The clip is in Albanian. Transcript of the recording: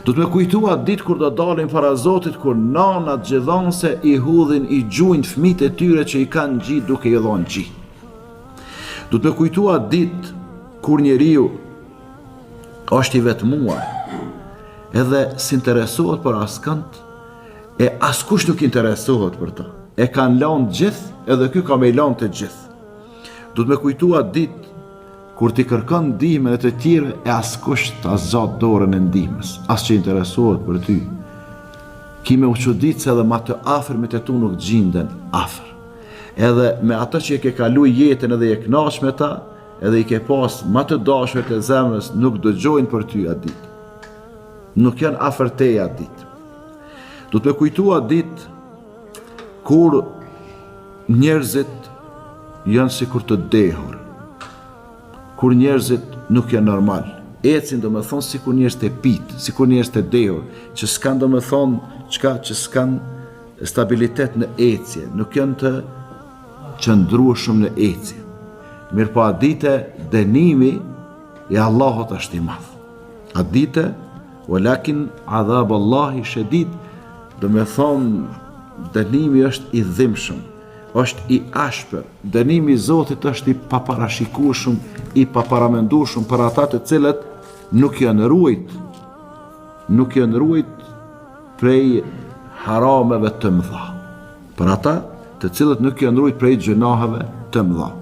Du të me kujtua ditë kur do dalin para Zotit, kur nanat gjithanse i hudhin, i gjujnë fëmijët e tyre që i kanë gjitë duke i dhënë gjitë. Du të me kujtua ditë kur njeriu është i vetmuar, edhe s'interesohet për askënd, e askush nuk interesohet për ta. E kanë lanë gjithë, edhe ky ka me lanë të gjithë. Du të me kujtua ditë kur ti kërkon ndihmën e të tjerë e askush ta zot dorën e ndihmës, as që interesohet për ty. Ki me u çuditse edhe ma të afërmit e tu nuk gjinden afër. Edhe me ata që e ke kalu jetën edhe je kënaq me ta, edhe i ke pas ma të dashur të zemrës, nuk dëgjojnë për ty atë ditë. Nuk janë afër teje atë ditë. Du të me kujtua ditë kur njerëzit janë sikur të dehur, kur njerëzit nuk janë normal. Ecin do me thonë sikur njerëz të pitë, sikur njerëz të dehur, që s'kan do me thonë qka që s'kan stabilitet në ecje, nuk janë të qëndrueshëm në ecje. Mirë po a dite dënimi i Allahut është i madh. A dite, walakin adhab Allahi shadid, do me thonë dënimi është i dhimbshëm, është i ashpër. Dënimi i Zotit është i paparashikueshëm, i paparamendueshëm për ata të cilët nuk janë ruajt prej harameve të mëdha. Për ata të cilët nuk janë ruajt prej gjunaheve të mëdha.